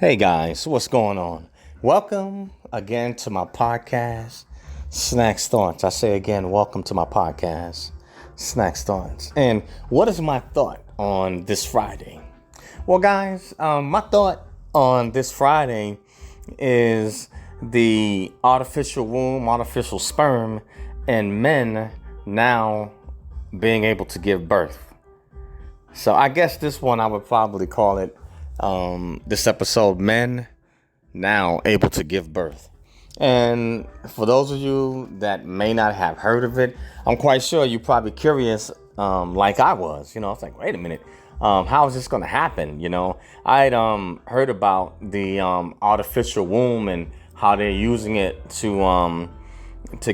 Hey guys, what's going on? Welcome again to my podcast, Snacks Thoughts. I say again, welcome to my podcast, Snacks Thoughts. And what is my thought on this Friday? Well, guys, my thought on this Friday is the artificial womb, artificial sperm, and men now being able to give birth. So I guess this one I would probably call it this episode, Men Now Able to Give Birth. And for those of you that may not have heard of it, I'm quite sure you're probably curious, like I was. It's like, wait a minute, how is this going to happen? I'd heard about the artificial womb and how they're using it to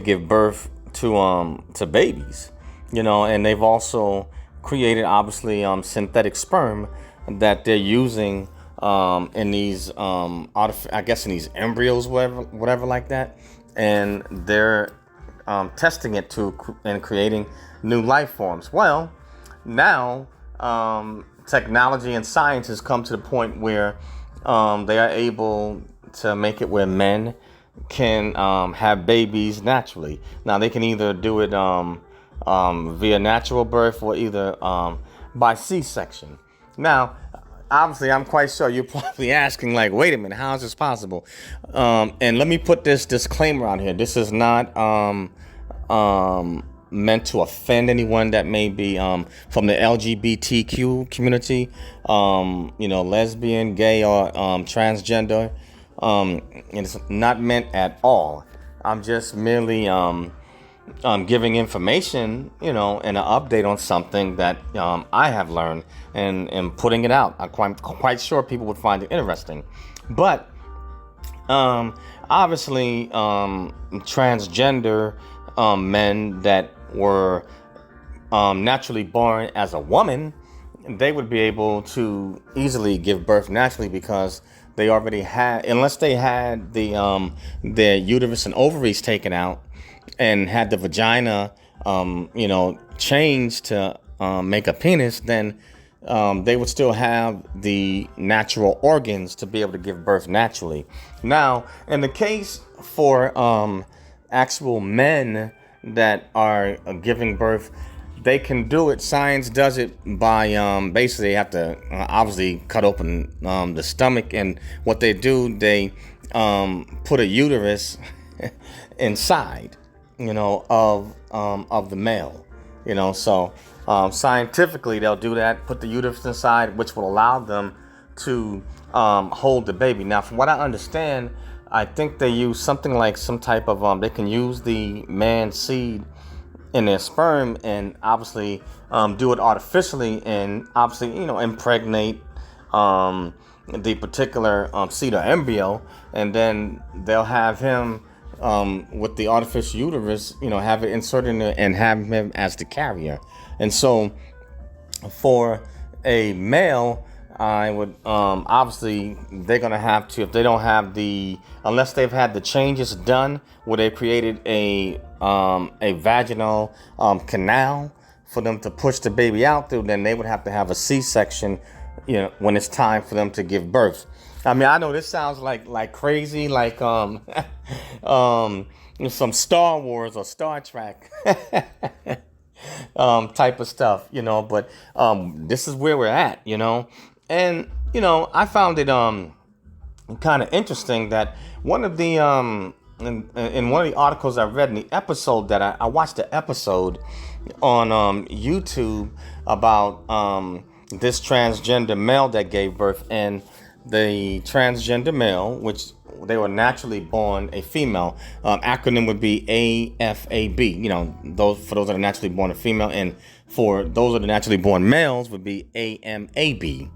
give birth to babies. And they've also created, obviously, synthetic sperm that they're using in these I guess in these embryos, whatever like that, and they're testing it and creating new life forms. Well, now technology and science has come to the point where they are able to make it where men can have babies naturally. Now they can either do it via natural birth or either by C-section. Now, obviously, I'm quite sure you're probably asking, like, wait a minute, how is this possible? And let me put this disclaimer out here. This is not meant to offend anyone that may be from the LGBTQ community, lesbian, gay, or transgender. And it's not meant at all. I'm just merely giving information, and an update on something that I have learned and putting it out. I'm quite sure people would find it interesting. But obviously, transgender men that were naturally born as a woman, they would be able to easily give birth naturally because they already had, unless they had their uterus and ovaries taken out and had the vagina, changed to make a penis, then they would still have the natural organs to be able to give birth naturally. Now, in the case for actual men that are giving birth, they can do it. Science does it by basically they have to obviously cut open the stomach, and what they do, they put a uterus inside of the male, so scientifically they'll do that, put the uterus inside, which will allow them to hold the baby. Now, from what I understand, I think they use something like some type of they can use the man's seed in their sperm and obviously do it artificially and obviously impregnate the particular seed or embryo, and then they'll have him with the artificial uterus, have it inserted in there and have him as the carrier. And so for a male, I would obviously they're gonna have to, if they don't have unless they've had the changes done where they created a vaginal canal for them to push the baby out through, then they would have to have a C-section, when it's time for them to give birth. I mean, I know this sounds like crazy, like some Star Wars or Star Trek type of stuff, but this is where we're at, and I found it kind of interesting that one of the in one of the articles I read in the episode that I watched the episode on YouTube about this transgender male that gave birth, and the transgender male, which they were naturally born a female, acronym would be AFAB. Those that are naturally born a female, and for those that are naturally born males would be AMAB.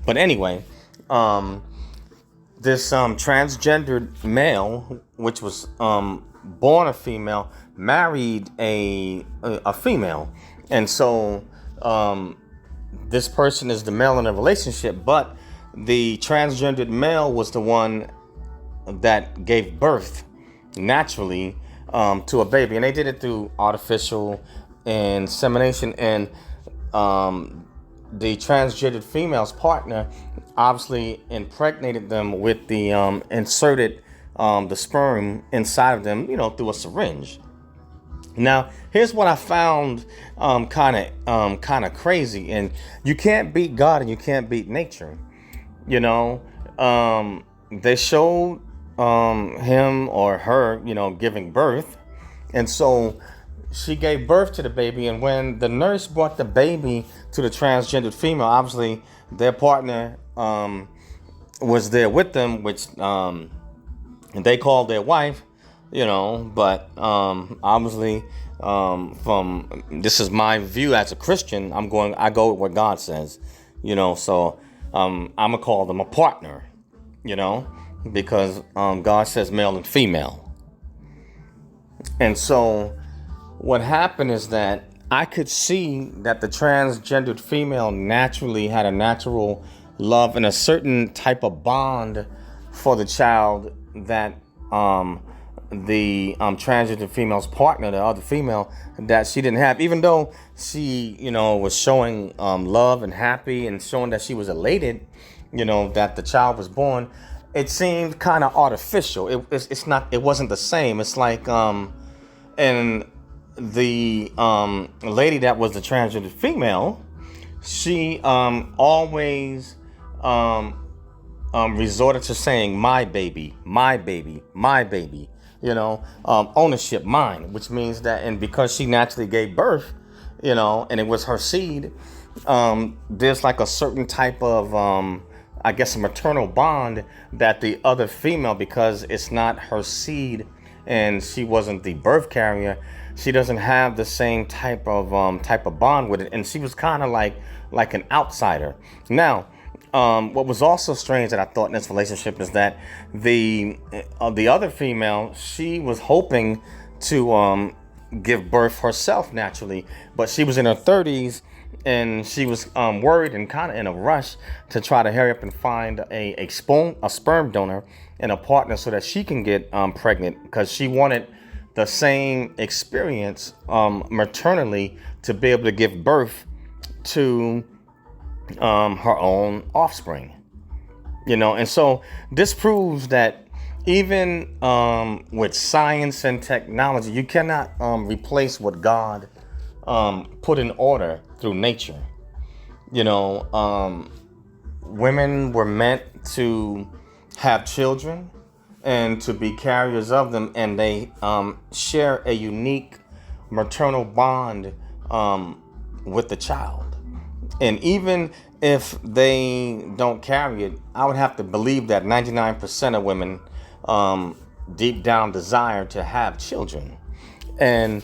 But anyway, this transgendered male, which was born a female, married a female, and so this person is the male in a relationship, but the transgendered male was the one that gave birth naturally to a baby, and they did it through artificial insemination. And the transgendered female's partner obviously impregnated them with the inserted the sperm inside of them, through a syringe. Now, here's what I found kind of crazy, and you can't beat God and you can't beat nature. You know, they showed him or her, giving birth, and so she gave birth to the baby. And when the nurse brought the baby to the transgendered female, obviously their partner was there with them, which they called their wife. But obviously, from this is my view as a Christian, I go with what God says, so I'm gonna call them a partner, because God says male and female. And so what happened is that I could see that the transgendered female naturally had a natural love and a certain type of bond for the child that the transgender female's partner, the other female, that she didn't have, even though she, was showing love and happy and showing that she was elated, that the child was born. It seemed kind of artificial. It wasn't the same. It's like, and the lady that was the transgender female, she always resorted to saying my baby, my baby, my baby, ownership, mine, which means that, and because she naturally gave birth, and it was her seed, there's like a certain type of, I guess, a maternal bond that the other female, because it's not her seed and she wasn't the birth carrier, she doesn't have the same type of bond with it, and she was kind of like an outsider. Now, what was also strange that I thought in this relationship is that the other female, she was hoping to give birth herself naturally, but she was in her 30s and she was worried and kind of in a rush to try to hurry up and find a sperm donor and a partner so that she can get pregnant, because she wanted the same experience maternally to be able to give birth to her own offspring, and so this proves that even with science and technology, you cannot replace what God put in order through nature. Women were meant to have children and to be carriers of them, and they share a unique maternal bond with the child. And even if they don't carry it, I would have to believe that 99% of women deep down desire to have children. And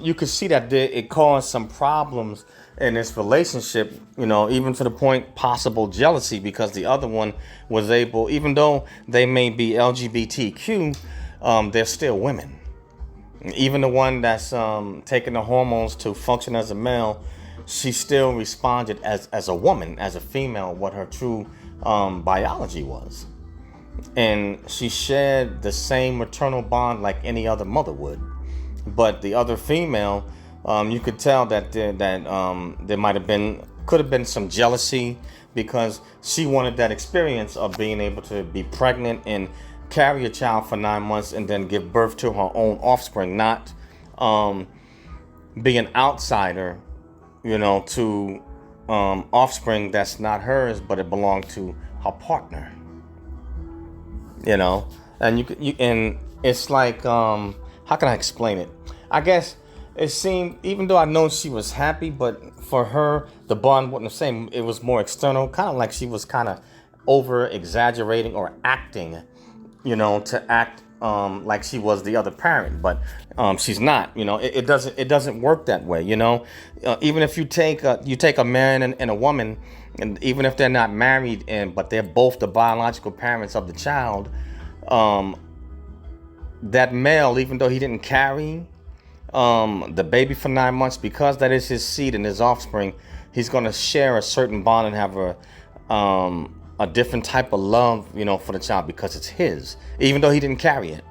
you could see that it caused some problems in this relationship, even to the point possible jealousy, because the other one was able, even though they may be LGBTQ, they're still women. Even the one that's taking the hormones to function as a male, she still responded as a woman, as a female, what her true biology was. And she shared the same maternal bond like any other mother would. But the other female, you could tell that there could have been some jealousy, because she wanted that experience of being able to be pregnant and carry a child for 9 months and then give birth to her own offspring, not be an outsider, to offspring that's not hers, but it belonged to her partner. And and it's like, how can I explain it? I guess it seemed, even though I know she was happy, but for her, the bond wasn't the same. It was more external, kind of like she was kind of over exaggerating or acting, to act like she was the other parent, but she's not. It doesn't work that way. Even if you take a man and a woman, and even if they're not married, but they're both the biological parents of the child, that male, even though he didn't carry the baby for 9 months, because that is his seed and his offspring, he's going to share a certain bond and have a different type of love, for the child, because it's his, even though he didn't carry it.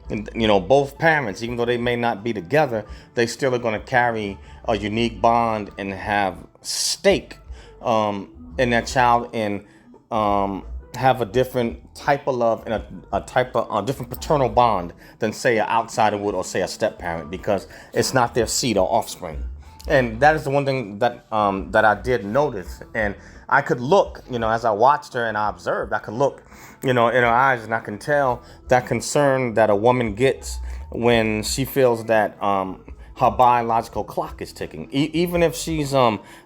And, both parents, even though they may not be together, they still are going to carry a unique bond and have stake in that child, and have a different type of love and a type of a different paternal bond than say an outsider would, or say a step parent, because it's not their seed or offspring. And that is the one thing that that I did notice. And I could look, as I watched her and I observed, I could look, in her eyes, and I can tell that concern that a woman gets when she feels that her biological clock is ticking. Even if she's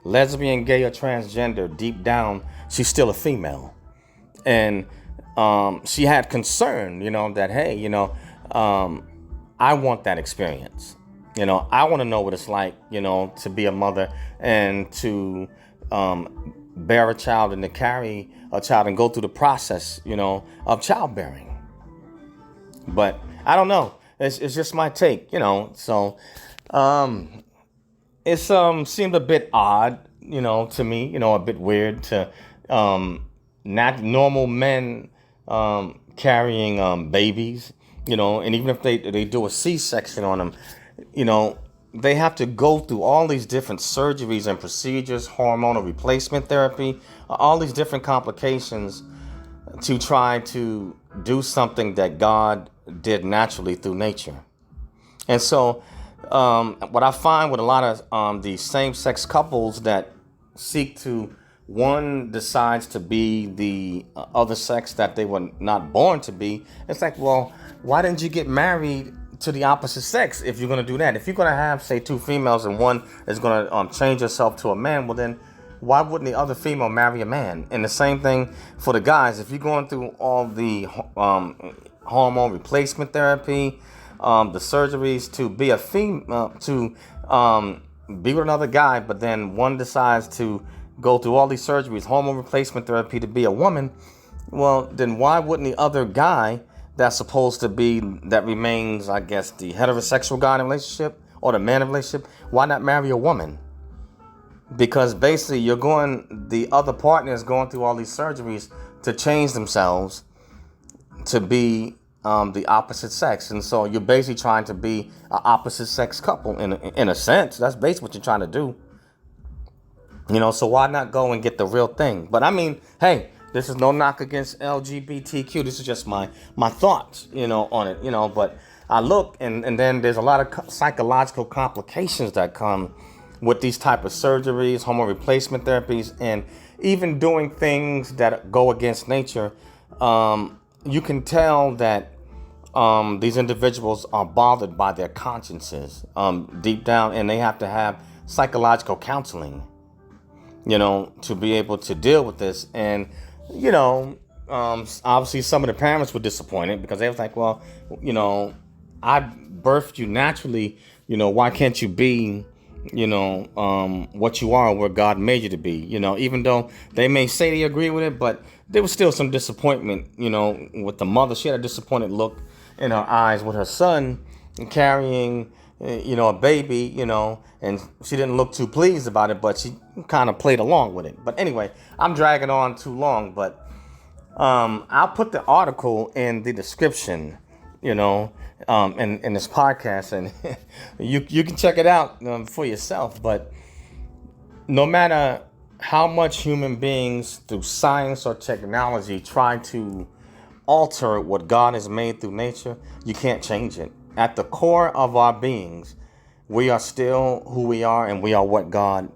lesbian, gay, or transgender, deep down, she's still a female. And she had concern, that, hey, I want that experience. I want to know what it's like, to be a mother and to bear a child and to carry a child and go through the process, of childbearing. But I don't know. It's just my take, So it seemed a bit odd, to me, a bit weird to not normal men carrying babies, and even if they do a C-section on them, they have to go through all these different surgeries and procedures, hormonal replacement therapy, all these different complications to try to do something that God did naturally through nature. And so what I find with a lot of these same-sex couples that seek to, one decides to be the other sex that they were not born to be, it's like, well, why didn't you get married to the opposite sex if you're going to do that? If you're going to have, say, two females and one is going to change herself to a man, well, then why wouldn't the other female marry a man? And the same thing for the guys. If you're going through all the hormone replacement therapy, the surgeries to be a female, to be with another guy, but then one decides to go through all these surgeries, hormone replacement therapy to be a woman, well, then why wouldn't the other guy that's supposed to be, that remains, I guess, the heterosexual guy in a relationship or the man in a relationship, why not marry a woman? Because basically the other partner is going through all these surgeries to change themselves to be the opposite sex. And so you're basically trying to be an opposite sex couple in a sense. That's basically what you're trying to do. So why not go and get the real thing? But I mean, hey, this is no knock against LGBTQ. This is just my thoughts, on it, but I look and then there's a lot of psychological complications that come with these type of surgeries, hormone replacement therapies, and even doing things that go against nature. You can tell that these individuals are bothered by their consciences deep down, and they have to have psychological counseling, to be able to deal with this. And obviously some of the parents were disappointed because they was like, well, I birthed you naturally, why can't you be, what you are, where God made you to be, even though they may say they agree with it, but there was still some disappointment, with the mother. She had a disappointed look in her eyes with her son carrying, a baby, and she didn't look too pleased about it, but she kind of played along with it. But anyway, I'm dragging on too long, but I'll put the article in the description, in this podcast, and you can check it out for yourself. But no matter how much human beings through science or technology try to alter what God has made through nature, you can't change it. At the core of our beings, we are still who we are, and we are what God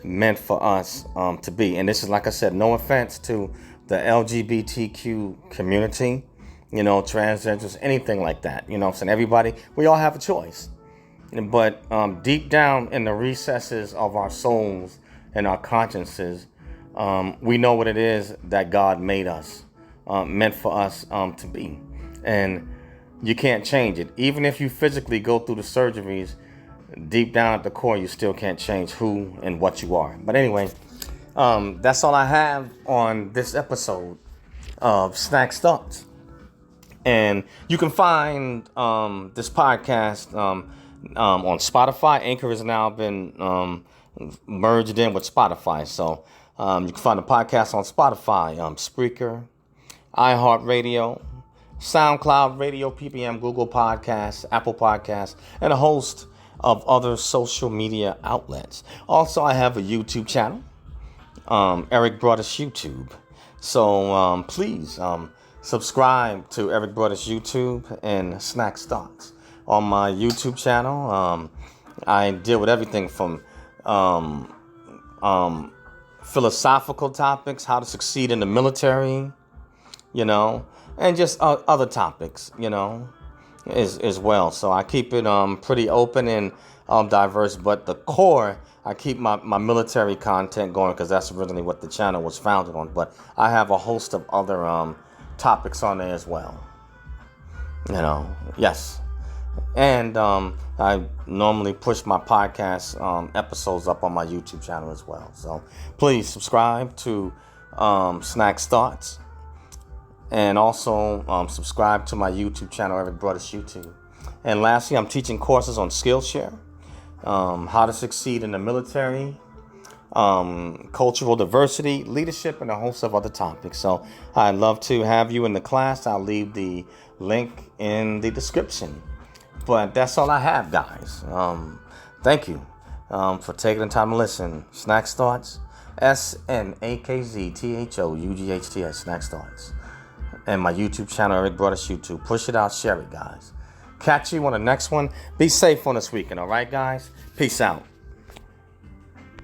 meant for us to be. And this is, like I said, no offense to the LGBTQ community, transgenders, anything like that. I'm saying, everybody, we all have a choice. But deep down in the recesses of our souls and our consciences, we know what it is that God made us, meant for us to be. And you can't change it. Even if you physically go through the surgeries, deep down at the core, you still can't change who and what you are. But anyway, that's all I have on this episode of Snacks Thoughts. And you can find this podcast on Spotify. Anchor has now been merged in with Spotify. So you can find the podcast on Spotify, Spreaker, iHeartRadio, SoundCloud, Radio, PPM, Google Podcasts, Apple Podcasts, and a host of other social media outlets. Also, I have a YouTube channel, Eric Broadus YouTube. So please subscribe to Eric Brothers YouTube and Snack Thoughts. On my YouTube channel, I deal with everything from philosophical topics, how to succeed in the military, and just other topics, as well. So I keep it pretty open and diverse, but the core, I keep my military content going because that's originally what the channel was founded on. But I have a host of other topics on there as well. Yes. And I normally push my podcast episodes up on my YouTube channel as well. So please subscribe to Snacks Thoughts. And also subscribe to my YouTube channel, Eric Brothers YouTube. And lastly, I'm teaching courses on Skillshare, how to succeed in the military, cultural diversity, leadership, and a host of other topics. So I'd love to have you in the class. I'll leave the link in the description. But that's all I have, guys. Thank you for taking the time to listen. Snacks Thoughts, SNAKZTHOUGHTS, Snacks Thoughts. And my YouTube channel, Eric Brothers YouTube. Push it out, share it, guys. Catch you on the next one. Be safe on this weekend, all right, guys? Peace out.